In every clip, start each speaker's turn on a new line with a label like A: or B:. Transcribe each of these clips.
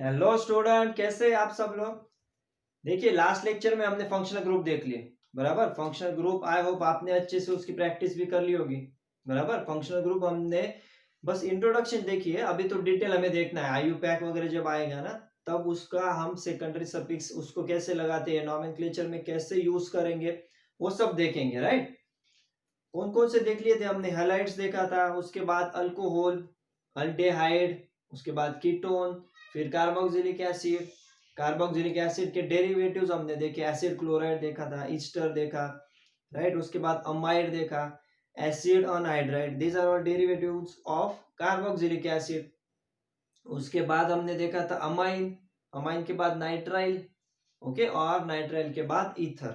A: Hello student, कैसे हैं आप सब लोग। देखिए, लास्ट लेक्चर में हमने फंक्शनल ग्रुप देख लिए। बराबर, फंक्शनल ग्रुप आई होप आपने अच्छे से उसकी प्रैक्टिस भी कर ली होगी। बराबर, फंक्शनल ग्रुप हमने बस इंट्रोडक्शन देखी है, अभी तो डिटेल हमें देखना है। आयु पैक वगैरह जब आएगा ना, तब उसका हम सेकेंडरी सफिक्स उसको कैसे लगाते हैं, नॉमेनक्लेचर में कैसे यूज करेंगे, वो सब देखेंगे। राइट, कौन कौन से देख लिए थे हमने। हैलाइड्स देखा था, उसके बाद अल्कोहल, अल्डेहाइड, उसके बाद कीटोन, फिर कार्बोक्सिलिक एसिड। कार्बोक्सिलिक एसिड के डेरिवेटिव्स हमने देखे, एसिड क्लोराइड देखा था, ईस्टर देखा। राइट, उसके बाद अमाइड देखा, acid anhydride, these are all derivatives of carboxylic acid. उसके बाद हमने देखा था अमाइन, अमाइन के बाद नाइट्राइल, ओके, और नाइट्राइल के बाद ईथर।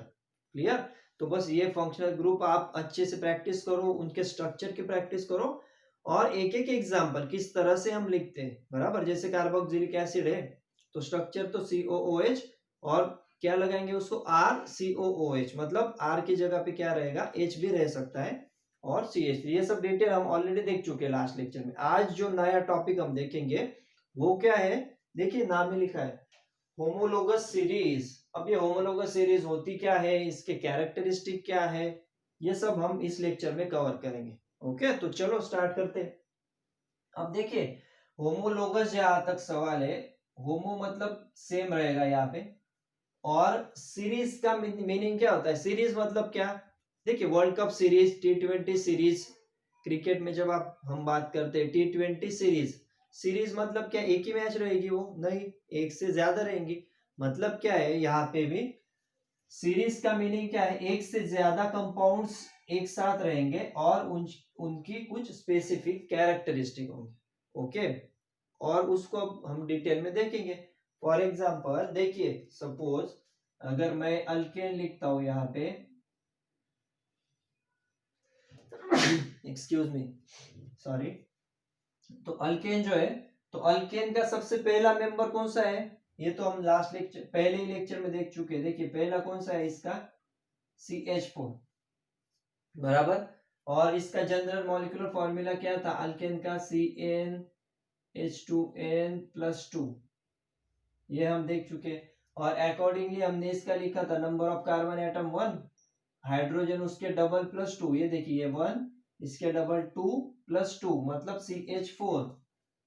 A: क्लियर। तो बस ये फंक्शनल ग्रुप आप अच्छे से प्रैक्टिस करो, उनके स्ट्रक्चर की प्रैक्टिस करो, और एक एक एग्जांपल किस तरह से हम लिखते हैं। बराबर, जैसे कार्बोक्सिलिक एसिड है तो स्ट्रक्चर तो COOH, और क्या लगाएंगे उसको, RCOOH, मतलब R की जगह पे क्या रहेगा, H भी रह सकता है, और CH3। ये सब डिटेल हम ऑलरेडी देख चुके हैं लास्ट लेक्चर में। आज जो नया टॉपिक हम देखेंगे वो क्या है, देखिए नाम में लिखा है होमोलोगस सीरीज। अब ये होमोलोगस सीरीज होती क्या है, इसके कैरेक्टरिस्टिक क्या है, ये सब हम इस लेक्चर में कवर करेंगे। ओके, तो चलो स्टार्ट करते हैं। अब देखिए, होमोलोगस जहां तक सवाल है, होमो मतलब सेम रहेगा यहाँ पे, और सीरीज का मीनिंग क्या होता है। सीरीज मतलब क्या, देखिए world cup series, T20 series, cricket में जब आप हम बात करते हैं T20 सीरीज, सीरीज मतलब क्या, एक ही मैच रहेगी वो, नहीं, एक से ज्यादा रहेंगी। मतलब क्या है यहाँ पे भी, सीरीज का मीनिंग क्या है, एक से ज्यादा कंपाउंड्स एक साथ रहेंगे और उनकी कुछ स्पेसिफिक कैरेक्टरिस्टिक होंगे। ओके, और उसको अब हम डिटेल में देखेंगे। फॉर एग्जांपल देखिए, सपोज अगर मैं अल्केन लिखता हूं यहाँ पे, एक्सक्यूज मी, सॉरी। तो अल्केन जो है, तो अल्केन का सबसे पहला मेंबर कौन सा है, ये तो हम लास्ट लेक्चर, पहले ही लेक्चर में देख चुके हैं। देखिए पहला कौन सा है इसका, CH4। बराबर, और इसका जनरल मॉलिक्यूलर फॉर्मूला क्या था अल्केन का, CnH2n+2, ये हम देख चुके। और अकॉर्डिंगली हमने इसका लिखा था number of carbon atom 1, hydrogen उसके डबल प्लस 2, ये देखिए 1, इसके डबल 2+2 मतलब CH4।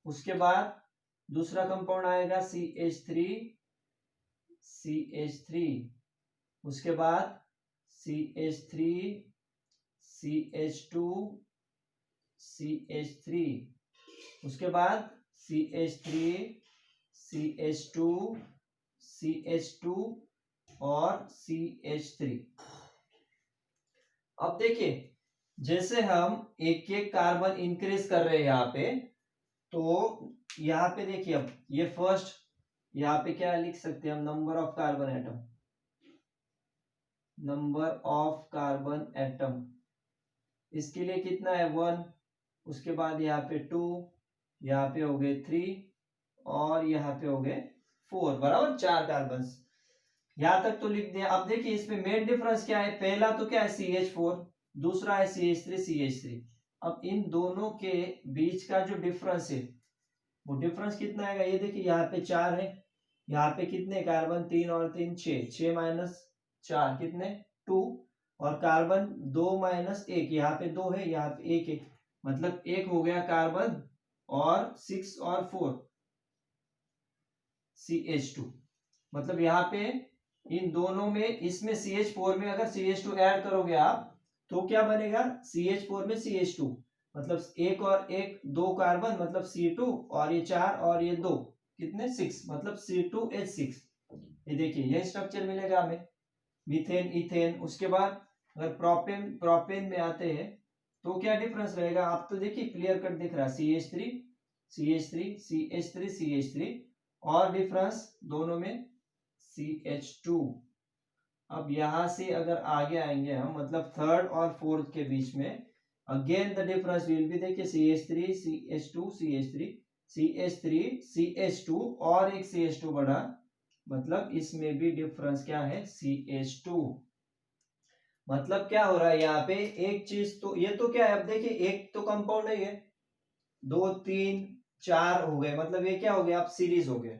A: उसके बाद दूसरा कंपाउंड आएगा CH3, उसके बाद CH3, CH2, CH3, उसके बाद CH3, CH2, CH2 और CH3। अब देखिए, जैसे हम एक एक कार्बन इंक्रीज कर रहे हैं यहाँ पे, तो यहाँ पे देखिए, अब ये फर्स्ट, यहाँ पे क्या लिख सकते हैं हम, number of carbon atom, number of carbon atom, इसके लिए कितना है 1, उसके बाद यहाँ पे 2, यहाँ पे हो गए 3, और यहाँ पे हो गए 4। बराबर, 4 कार्बन, यहां तक तो लिख दिया। अब देखिए इसमें मेन डिफरेंस क्या है, पहला तो क्या है CH4, दूसरा है CH3। अब इन दोनों के बीच का जो डिफरेंस है, वो डिफरेंस कितना आएगा, ये देखिए यहाँ पे 4 है, यहाँ पे कितने कार्बन, 3 और 3 6, 6 माइनस 4 कितने 2, और कार्बन 2 माइनस 1, यहाँ पे 2 है, यहाँ पे 1 है, मतलब 1 हो गया कार्बन, और 6 और 4 CH2। मतलब यहाँ पे इन दोनों में, इसमें CH4 में अगर CH2 ऐड करोगे आप, तो क्या बनेगा, CH4 में CH2, मतलब एक और एक 2 कार्बन, मतलब C2, और ये 4 और ये 2 कितने 6, मतलब C2H6। ये देखिए ये स्ट्रक्चर मिलेगा हमें, मीथेन, इथेन। उसके बाद अगर प्रोपेन, प्रोपेन में आते हैं तो क्या डिफरेंस रहेगा, आप तो देखिए क्लियर कट दिख रहा है, CH3, CH3, CH3, CH3, और डिफरेंस दोनों में CH2। अब यहां से अगर आगे आएंगे हम, मतलब थर्ड और फोर्थ के बीच में, again the difference will be, देखिए CH3, CH2, CH3, CH3, CH2, और एक CH2 बढ़ा, मतलब इसमें भी डिफरेंस क्या है, CH2। मतलब क्या हो रहा है यहाँ पे, एक चीज तो ये तो क्या है, अब देखिए एक तो कंपाउंड है ये, 2 3 4 हो गए, मतलब ये क्या हो गया, आप सीरीज हो गए।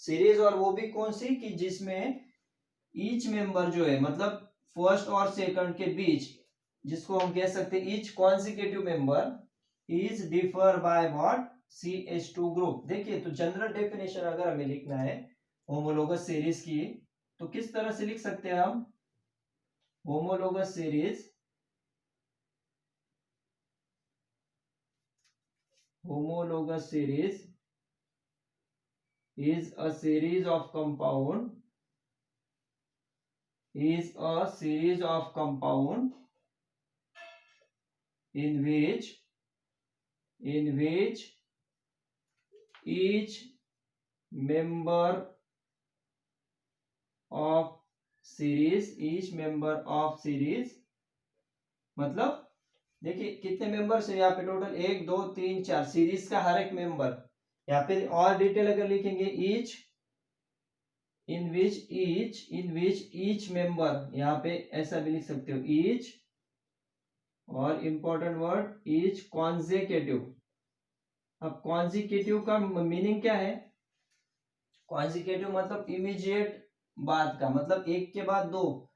A: सीरीज, और वो भी कौन सी कि जिसमें ईच मेंबर जो है मतलब फर्स्ट और सेकंड के बीच, जिसको हम कह सकते हैं each consecutive member is differ by what CH2 group. देखिए तो जनरल डेफिनेशन अगर हमें लिखना है होमोलोगस सीरीज की तो किस तरह से लिख सकते हैं हम? Homologous series, homologous series is a series of compound in which each member of series मतलब देखिए कितने मेंबर्स है यहाँ पे टोटल, 1 2 3 4, सीरीज का हर एक मेंबर, या फिर और डिटेल अगर लिखेंगे इन विच ईच मेंबर, यहाँ पे ऐसा भी लिख सकते हो ईच, और इंपॉर्टेंट वर्ड ईच कॉन्जिक्यूटिव। अब कॉन्जिक्यूटिव का मीनिंग क्या है? कॉन्जिक्यूटिव मतलब इमीडिएट बाद का, मतलब एक के बाद दो,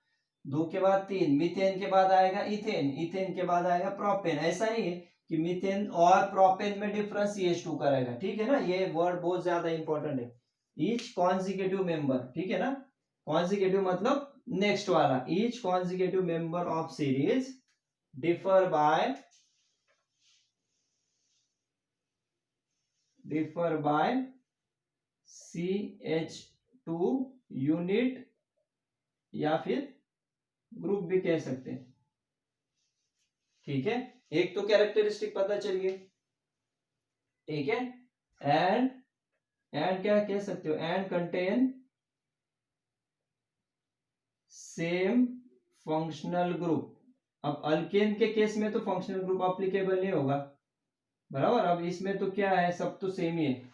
A: दो के बाद तीन, मीथेन के बाद आएगा इथेन, इथेन के बाद आएगा प्रोपेन। ऐसा नहीं है कि मीथेन और प्रोपेन में डिफरेंस CH2 का रहेगा, ठीक है ना, ये वर्ड बहुत ज्यादा इंपॉर्टेंट है। ईच कॉन्जिक्यूटिव मेंबर, ठीक है ना, कॉन्जिक्यूटिव मतलब नेक्स्ट वाला, each consecutive member of series differ by CH2 unit या फिर ग्रुप भी कह सकते हैं, ठीक है। एक तो कैरेक्टरिस्टिक पता चल गई, ठीक है। एंड क्या कह सकते हो? And contain same functional group. अब अल्केन के केस में तो फंक्शनल ग्रुप अप्लीकेबल नहीं होगा, बराबर। अब इसमें तो क्या है, सब तो सेम ही है।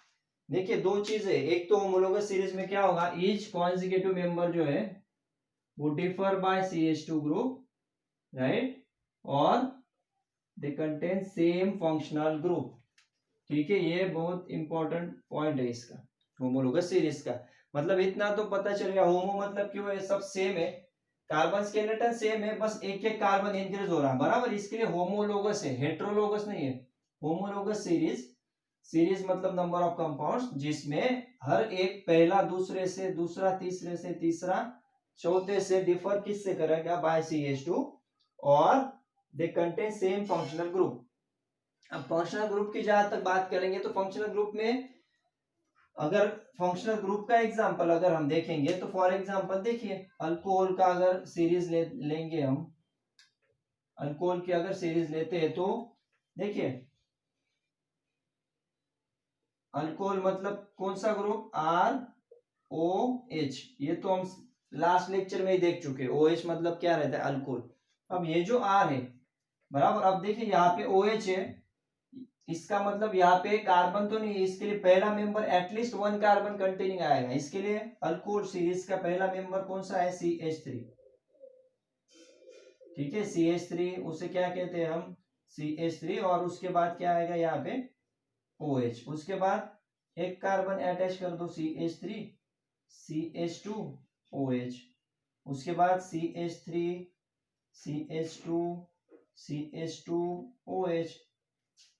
A: देखिए दो चीजें, एक तो होमोलोगस सीरीज में क्या होगा, ईच कॉन्जिक्यूटिव मेंबर जो है वो differ by CH2 group, right, और they contain same functional group, ठीक है। ये बहुत इंपॉर्टेंट पॉइंट है इसका, होमोलोगस सीरीज का। मतलब इतना तो पता चल गया, होमो मतलब क्यों है, सब सेम है, कार्बन स्केलेटन सेम है, बस एक एक कार्बन इंक्रीज हो रहा है, बराबर, इसके लिए होमोलोगस है, हेट्रोलोगस नहीं है। होमोलोगस सीरीज मतलब नंबर ऑफ कंपाउंड्स जिसमें हर एक पहला दूसरे से, दूसरा तीसरे से, तीसरा चौथे से डिफर किससे करेगा, बाय CH2, और they contain same functional group. अब फंक्शनल ग्रुप की जहां तक बात करेंगे तो फंक्शनल ग्रुप में अगर फंक्शनल ग्रुप का एग्जांपल अगर हम देखेंगे तो फॉर एग्जांपल देखिए अल्कोहल का अगर सीरीज लेंगे हम, अल्कोहल की अगर सीरीज लेते हैं तो देखिए अल्कोहल मतलब कौन सा ग्रुप, ROH, ये तो हम लास्ट लेक्चर में ही देख चुके। OH मतलब क्या रहता है, अल्कोहल। अब ये जो R है, बराबर, अब देखिए यहाँ पे OH है, इसका मतलब यहाँ पे कार्बन तो नहीं है, इसके लिए पहला मेंबर एटलीस्ट 1 कार्बन कंटेनिंग आएगा। इसके लिए अल्कोहल सीरीज का पहला मेंबर कौन सा है, CH3, ठीक है, CH3, उसे क्या कहते हैं हम, CH3, और उसके बाद क्या आएगा यहाँ पे OH, उसके बाद एक कार्बन अटैच कर दो CH3, CH2, OH, उसके बाद CH3, CH2, CH2, OH,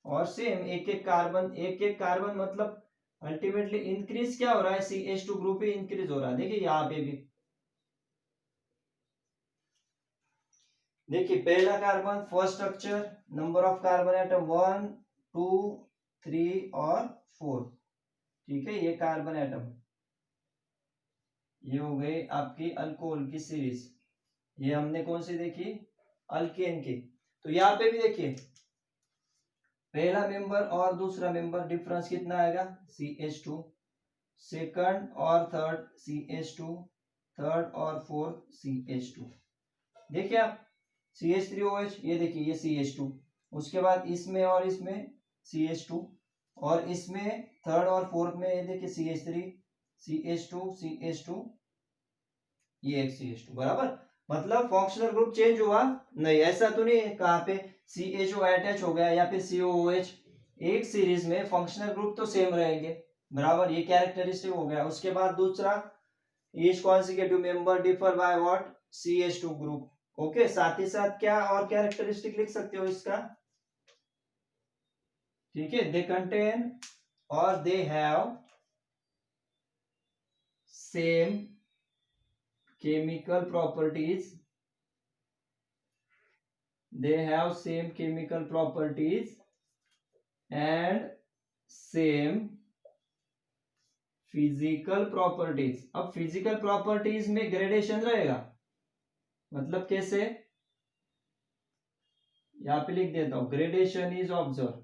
A: और सेम एक एक कार्बन मतलब अल्टीमेटली इंक्रीज क्या हो रहा है, CH2 ग्रुप ही इंक्रीज हो रहा है। देखिए यहाँ पे भी देखिए पहला carbon, first structure, number of carbon atom 1 2 3 और 4, ठीक है, ये कार्बन एटम, ये हो गई आपकी अल्कोहल की सीरीज। ये हमने कौन सी देखी, अल्केन की। तो यहाँ पे भी देखिए पहला मेंबर और दूसरा मेंबर डिफरेंस कितना आएगा, CH2, सेकंड और थर्ड CH2, थर्ड और फोर्थ CH2। देखिए आप CH3OH, ये देखिए ये CH2, उसके बाद इसमें और इसमें CH2, और इसमें थर्ड और फोर्थ में ये देखिए CH3, CH2, ये एक CH2, बराबर। मतलब फंक्शनल ग्रुप चेंज हुआ नहीं, ऐसा तो नहीं है कहाँ पे CHO अटैच हो गया या फिर COOH, एक सीरीज में फंक्शनल ग्रुप तो सेम रहेंगे, बराबर, ये कैरेक्टरिस्टिक हो गया। उसके बाद दूसरा, each consecutive member differ by what, CH2 group. Okay, साथ ही साथ क्या और कैरेक्टरिस्टिक लिख सकते हो इसका, ठीक है, दे कंटेन और they have same chemical properties, they have same chemical properties and same physical properties। अब physical properties में ग्रेडेशन रहेगा, मतलब कैसे, यहां पे लिख देता हूं, ग्रेडेशन इज ऑब्जर्व।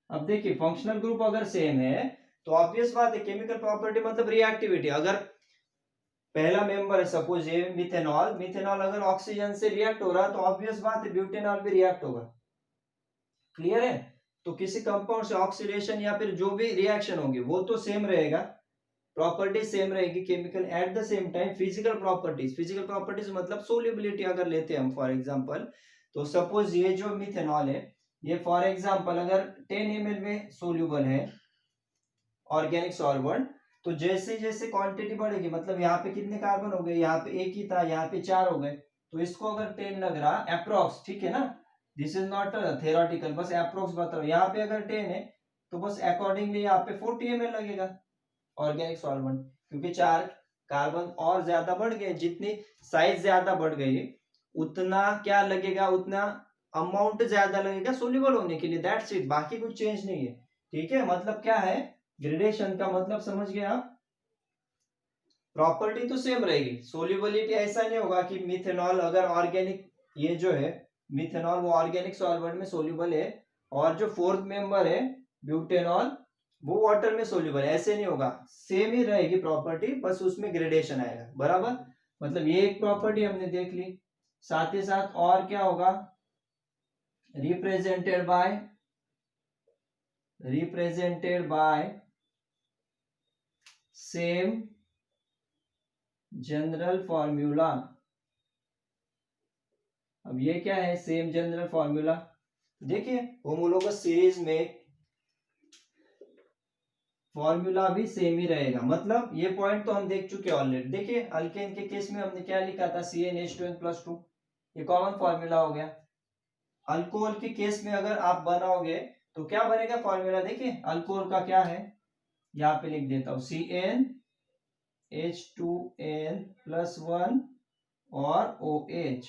A: अब देखिए फंक्शनल ग्रुप अगर सेम है तो ऑब्वियस बात है, केमिकल प्रॉपर्टी मतलब रिएक्टिविटी, अगर पहला मेंबर है सपोज ये मिथेनॉल, मिथेनॉल अगर ऑक्सीजन से रिएक्ट हो रहा है तो ऑब्वियस बात है ब्यूटेनॉल भी रिएक्ट होगा। क्लियर है, तो किसी कंपाउंड से ऑक्सीडेशन या फिर जो भी रिएक्शन होगी वो तो सेम रहेगा, प्रॉपर्टी सेम रहेगी chemical, at the same time physical properties, physical properties मतलब सोल्युबिलिटी अगर लेते हैं हम फॉर एग्जांपल, तो सपोज ये जो मिथेनॉल है ये फॉर एग्जांपल अगर 10 ml में सोल्यूबल है ऑर्गेनिक सॉल्वेंट, तो जैसे जैसे क्वांटिटी बढ़ेगी, मतलब यहाँ पे कितने कार्बन हो गए, यहाँ पे एक ही था, यहाँ पे 4 हो गए, तो इसको अगर 10 लग रहा अप्रोक्स, ठीक है ना, दिस इज नॉट थेरोटिकल, बस अप्रोक्स बता रहा हूं, यहाँ पे अगर 10 है तो बस अकॉर्डिंगली यहाँ पे 40 ml लगेगा ऑर्गेनिक सॉल्वेंट, क्योंकि 4 कार्बन और ज्यादा बढ़ गए, जितनी साइज ज्यादा बढ़ गई उतना क्या लगेगा, उतना अमाउंट ज्यादा लगेगा सोल्यूबल होने के लिए, दैट्स इट, बाकी कुछ चेंज नहीं है। ठीक है, मतलब क्या है, ग्रेडेशन का मतलब समझ गए आप, प्रॉपर्टी तो सेम रहेगी, सोल्यूबिलिटी ऐसा नहीं होगा कि मिथेनॉल अगर ऑर्गेनिक, ये जो है मिथेनॉल वो ऑर्गेनिक सॉल्वेंट में सोल्यूबल है और जो फोर्थ मेंबर है ब्यूटेनॉल वो वाटर में सोल्यूबल है, ऐसे नहीं होगा, सेम ही रहेगी प्रॉपर्टी, बस उसमें ग्रेडेशन आएगा। बराबर, मतलब ये एक प्रॉपर्टी हमने देख ली, साथ ही साथ और क्या होगा, represented by same general formula. अब ये क्या है, सेम जनरल फॉर्मूला, देखिए होमोलोगस सीरीज में फॉर्मूला भी सेम ही रहेगा, मतलब ये पॉइंट तो हम देख चुके हैं ऑलरेडी। देखिए अल्केन के केस में हमने क्या लिखा था, CnH2n+2, ये कॉमन फॉर्मूला हो गया। अल्कोहल के केस में अगर आप बनाओगे तो क्या बनेगा फॉर्मूला, देखिए अल्कोहल का क्या है, यहाँ पे लिख देता हूं, CnH2n+1 और OH,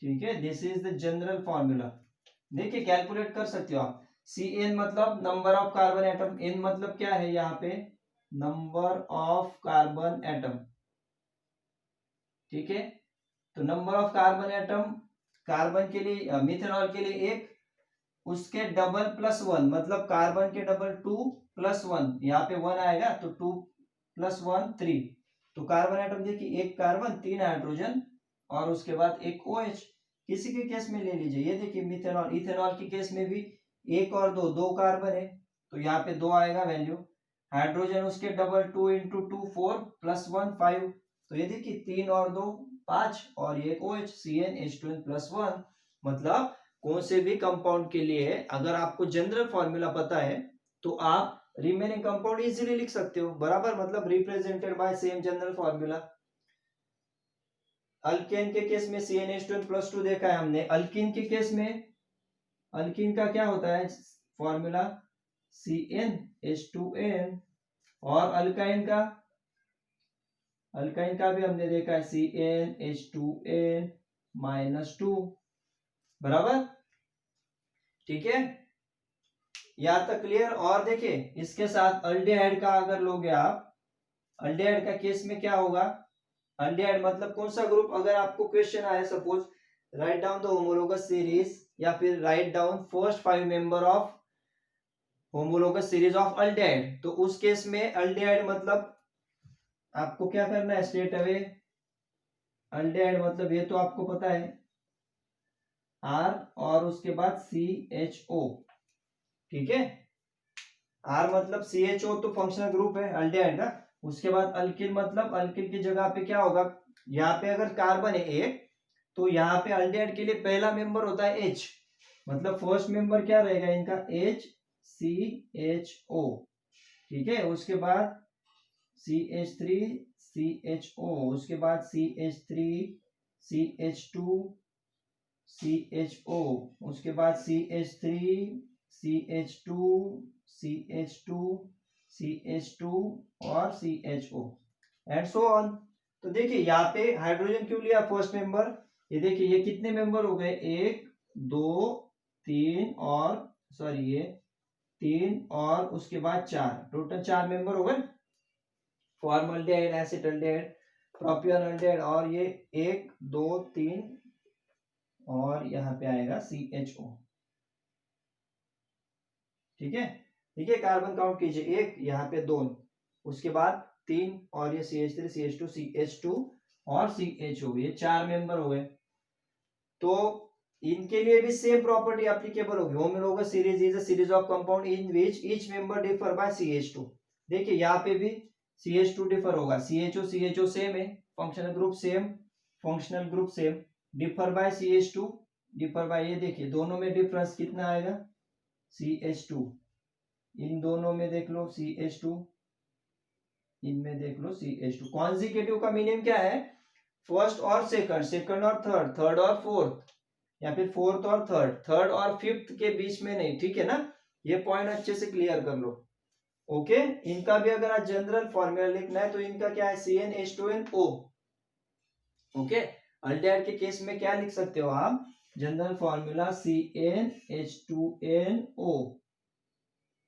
A: ठीक है, this is the general formula. देखिए कैलकुलेट कर सकते हो आप, Cn मतलब number of carbon atom, N मतलब क्या है यहाँ पे, नंबर ऑफ कार्बन एटम, ठीक है, तो number of carbon atom, carbon के लिए मिथेनॉल के लिए एक, उसके डबल +1 मतलब कार्बन के डबल 2+1, यहाँ पे 1 आएगा तो 2+1 3, तो कार्बन एटम देखिए एक कार्बन 3 हाइड्रोजन और उसके बाद एक OH। किसी के केस में ले लीजिए, ये देखिए मिथेनॉल, इथेनॉल के केस में भी एक और दो कार्बन है तो यहाँ पे 2 आएगा वैल्यू, हाइड्रोजन उसके डबल 2 इंटू 2 4 +1 5, तो ये देखिए 3 और 2 5 और ये OH CnH2n+1। मतलब कौन से भी कंपाउंड के लिए अगर आपको जनरल फॉर्मूला पता है तो आप रिमेनिंग कंपाउंड इजीली लिख सकते हो। बराबर, मतलब represented by same general formula. Alkane के केस में CnH2n+2 देखा है हमने, अल्कीन के केस में, अल्कीन का क्या होता है फॉर्मूला, CnH2n, और अल्काइन का, अल्काइन का भी हमने देखा है CnH2n-2। बराबर, ठीक है, यहां तक क्लियर। और देखिए इसके साथ अल्डिहाइड का अगर लोगे आप, अल्डिहाइड का केस में क्या होगा, अल्डिहाइड मतलब कौन सा ग्रुप, अगर आपको क्वेश्चन आए suppose write down the homologous series या फिर write down first 5 member of homologous series of aldehyde, तो उस केस में अल्डिहाइड मतलब आपको क्या करना है स्ट्रेट अवे, अल्डिहाइड मतलब ये तो आपको पता है R और उसके बाद CHO, ठीक है, R मतलब CHO तो फंक्शनल ग्रुप है अल्डिहाइड का, उसके बाद अल्किल मतलब अल्किल की जगह पे क्या होगा, यहाँ पे अगर कार्बन है एक तो यहाँ पे अल्डिहाइड के लिए पहला मेंबर होता है H, मतलब फर्स्ट मेंबर क्या रहेगा इनका HCHO, ठीक है। उसके बाद CH3CHO, उसके बाद CH3CH2CHO, उसके बाद CH3CH2CH2CH2 और CHO एंड सो ऑन। तो देखिए यहाँ पे हाइड्रोजन क्यों लिया फर्स्ट मेंबर, ये देखिए ये कितने मेंबर हो गए, 1 2 3 और सॉरी ये 3 और उसके बाद 4, टोटल 4 मेंबर हो गए, फॉर्मल्डिहाइड, एसिटल्डिहाइड, प्रोपियोनल्डिहाइड और ये 1 2 3 और यहाँ पे आएगा CHO, ठीक है। ठीक है, कार्बन काउंट कीजिए, 1 यहाँ पे 2, उसके बाद 3 और ये CH3 CH2 CH2 और CHO, ये 4 मेंबर हो गए। तो इनके लिए भी सेम प्रॉपर्टी एप्लीकेबल होगी। Homologous series is a series of compound in which each member differ by CH2। देखिए यहाँ पे भी CH2 डिफर होगा, CHO सेम है, functional group same, functional group same, differ by CH2, differ by, ये देखिए दोनों में डिफरेंस कितना आएगा, CH2, इन दोनों में देख लो CH2, इनमें देख लो CH2। कॉन्जिक्यूटिव का मीनिंग क्या है, फर्स्ट और सेकंड, सेकंड और थर्ड, थर्ड और फोर्थ, या फिर फोर्थ और थर्ड, थर्ड और फिफ्थ के बीच में नहीं, ठीक है ना। ये पॉइंट अच्छे से क्लियर कर लो। ओके, इनका भी अगर आज जनरल फॉर्मूला लिखना है तो इनका क्या है, CnH2nO। ओके, अल्डिहाइड के केस में क्या लिख सकते हो आप, general formula CnH2nO।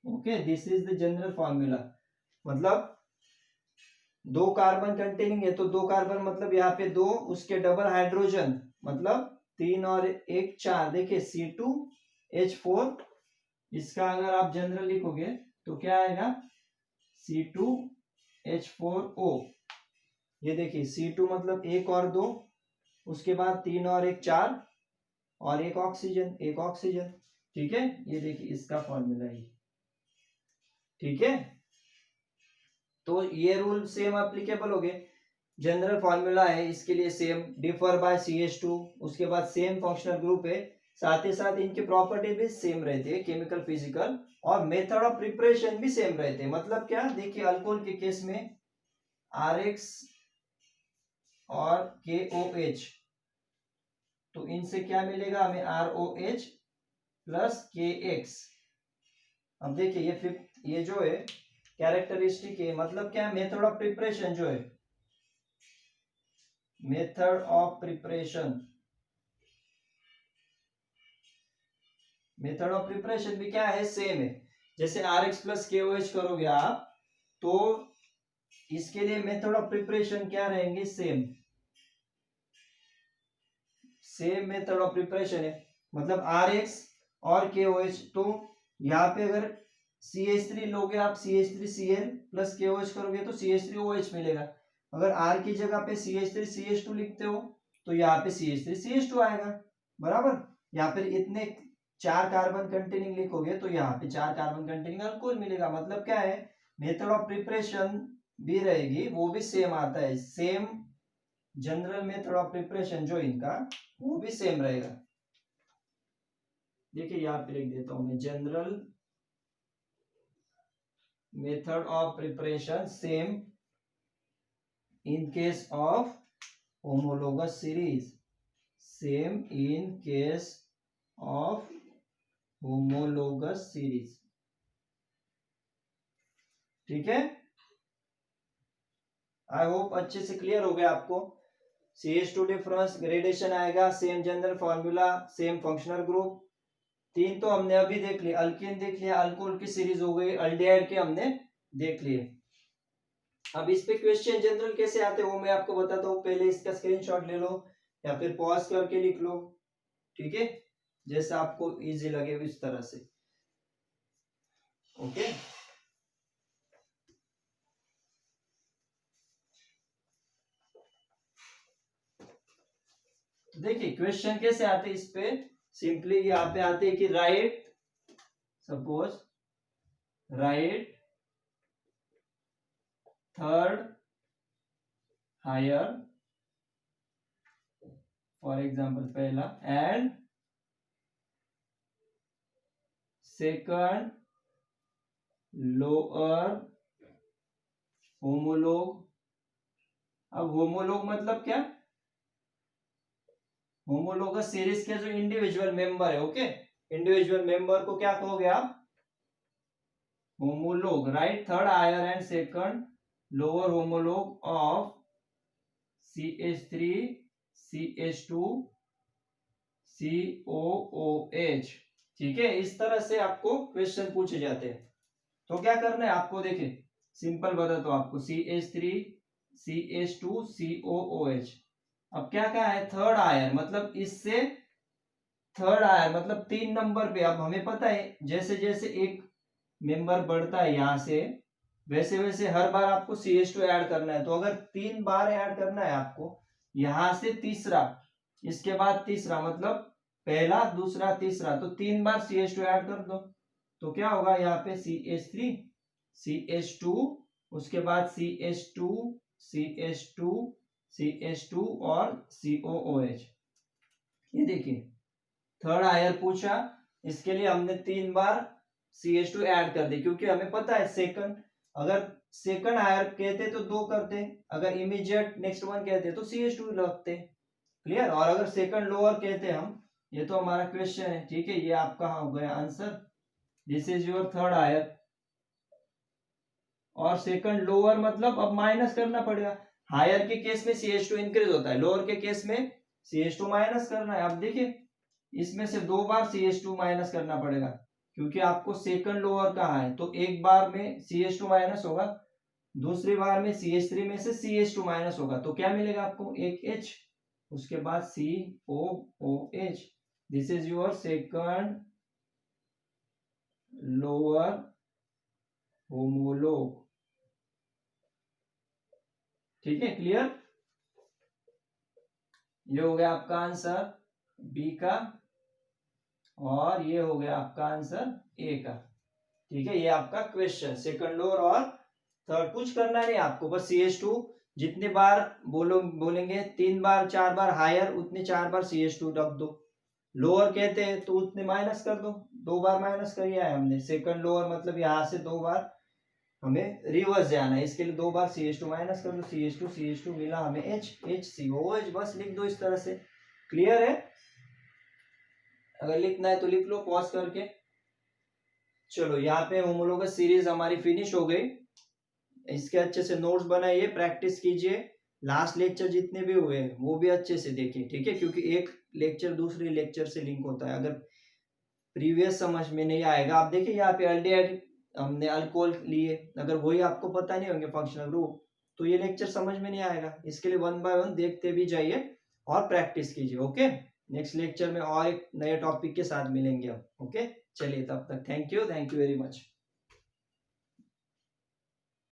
A: Okay, this is the general formula. मतलब 2 कार्बन कंटेनिंग है तो 2 कार्बन मतलब यहाँ पे 2, उसके डबल हाइड्रोजन मतलब 3 और 1 4, देखिए C2H4, इसका अगर आप जनरल लिखोगे तो क्या आएगा, C2H4O। ये देखिए C2 मतलब 1 और 2, उसके बाद 3 और 1 4 और एक ऑक्सीजन, एक ऑक्सीजन, ठीक है। ये देखिए इसका फॉर्मूला है, ठीक है। तो ये रूल सेम एप्लीकेबल हो गए, जनरल फॉर्मूला है इसके लिए सेम, डिफर बाय CH2, उसके बाद सेम फंक्शनल ग्रुप है, साथ ही साथ इनके प्रॉपर्टी भी सेम रहते हैं, केमिकल फिजिकल, और मेथड ऑफ प्रिपरेशन भी सेम रहते हैं। मतलब क्या, देखिए अल्कोहल के केस में RX और KOH, तो इनसे क्या मिलेगा हमें, ROH प्लस KX। अब देखिए ये फिफ्थ, ये जो है कैरेक्टरिस्टिक है, मतलब क्या, मेथड ऑफ प्रिपरेशन जो है, method of preparation, method of preparation भी क्या है, सेम है। जैसे RX प्लस KOH करोगे आप तो इसके लिए मेथड ऑफ प्रिपरेशन क्या रहेंगे, same, same method of preparation है। मतलब RX और KOH, तो यहाँ पे अगर CH3 लोगे आप, CH3Cl प्लस KOH करोगे तो CH3OH मिलेगा। अगर R की जगह पे CH3CH2 लिखते हो तो यहाँ पे CH3CH2 आएगा, बराबर। यहाँ पे इतने 4 कार्बन कंटेनिंग लिखोगे तो यहाँ पे 4 कार्बन कंटेनिंग अल्कोहल मिलेगा। मतलब क्या है, मेथड ऑफ प्रिपरेशन भी रहेगी, वो भी सेम आता है, same general method of preparation जो इनका, वो भी सेम रहेगा। देखिए यहाँ पे लिख देता हूं मैं, general method of preparation same in case of homologous series, same in case of homologous series, ठीक है। आई होप अच्छे से क्लियर हो गया आपको। CH2 डिफरेंस, ग्रेडेशन आएगा, same general formula, same functional group. 3 तो हमने अभी देख लिया, अल्केन देख लिया, अल्कोहल की सीरीज हो गई, अल्डिहाइड के हमने देख लिए। अब इस पे क्वेश्चन जनरल कैसे आते हैं वो मैं आपको बताता हूँ। पहले इसका स्क्रीनशॉट ले लो या फिर पॉज करके लिख लो, ठीक है, जैसा आपको इजी लगे इस तरह से। ओके, तो देखिए क्वेश्चन कैसे आते हैं इस पे, सिंपली यहाँ पे आते हैं कि right, suppose right third higher, for example पहला, एंड सेकंड लोअर होमोलॉग। अब होमोलॉग मतलब क्या? होमोलोगस सीरीज के जो इंडिविजुअल मेंबर है, ओके, इंडिविजुअल मेंबर को क्या कहोगे आप? Homologue, right. Third higher and second lower homologue of CH3 CH2 COOH। ठीक है, इस तरह से आपको क्वेश्चन पूछे जाते हैं। तो क्या करना है आपको, देखिए सिंपल बताता हूं आपको, CH3 CH2 COOH। अब क्या क्या है? थर्ड आयर, मतलब इससे थर्ड आयर मतलब 3 नंबर पे। अब हमें पता है जैसे जैसे एक मेंबर बढ़ता है यहां से, वैसे वैसे हर बार आपको CH2 ऐड करना है। तो अगर 3 बार ऐड करना है आपको, यहां से तीसरा, इसके बाद तीसरा, मतलब पहला दूसरा तीसरा, तो 3 बार CH2 ऐड कर दो। तो क्या होगा यहाँ पे? CH3 CH2, उसके बाद CH2 CH2 CH2 और COOH। ये देखिए थर्ड आयर पूछा, इसके लिए हमने 3 बार CH2 ऐड कर दी, क्योंकि हमें पता है सेकंड, अगर सेकंड आयर कहते तो 2 करते, अगर इमीडिएट नेक्स्ट वन कहते तो CH2 लगते। क्लियर? और अगर सेकंड लोअर कहते हम, ये तो हमारा क्वेश्चन है, ठीक है, ये आपका हो गया answer. This is your third year. और सेकंड लोअर मतलब अब माइनस करना पड़ेगा। हायर के केस में CH2 इंक्रीज होता है, लोअर के केस में CH2 माइनस करना है। अब देखिए इसमें से 2 बार CH2 माइनस करना पड़ेगा, क्योंकि आपको सेकंड लोअर कहाँ है, तो एक बार में CH2 माइनस होगा, दूसरी बार में CH3 में से CH2 माइनस होगा, तो क्या मिलेगा आपको? एक H, उसके बाद COOH। This is your second lower homologue. ठीक है, क्लियर? ये हो गया आपका आंसर बी का, और ये हो गया आपका आंसर ए का। ठीक है, ये आपका क्वेश्चन सेकंड लोअर और थर्ड। कुछ करना नहीं आपको, बस CH2 जितने बार बोलेंगे 3 बार 4 बार हायर, उतने 4 बार CH2 रख दो। लोअर कहते हैं तो उतने माइनस कर दो, 2 बार माइनस किया है हमने। सेकंड लोअर मतलब यहां से 2 बार हमें रिवर्स जाना है, इसके लिए 2 बार CH2 माइनस कर दो, CH2 मिला हमें HCOOH। बस लिख दो इस तरह से। क्लियर है? अगर लिखना है तो लिख लो पॉज करके। चलो यहाँ पे होमोलोगस सीरीज हमारी फिनिश हो गई। इसके अच्छे से नोट्स बनाइए, प्रैक्टिस कीजिए। लास्ट लेक्चर जितने भी हुए वो भी अच्छे से देखिए, ठीक है, क्योंकि एक लेक्चर दूसरे लेक्चर से लिंक होता है। अगर प्रीवियस समझ में नहीं आएगा, आप देखिए यहाँ पे अल्डिहाइड हमने अल्कोहल लिए, अगर वही आपको पता नहीं होंगे फंक्शनल ग्रुप, तो ये लेक्चर समझ में नहीं आएगा। इसके लिए 1 बाय 1 देखते भी जाइए और प्रैक्टिस कीजिए। ओके, नेक्स्ट लेक्चर में और एक नए टॉपिक के साथ मिलेंगे हम। ओके, चलिए तब तक थैंक यू वेरी मच।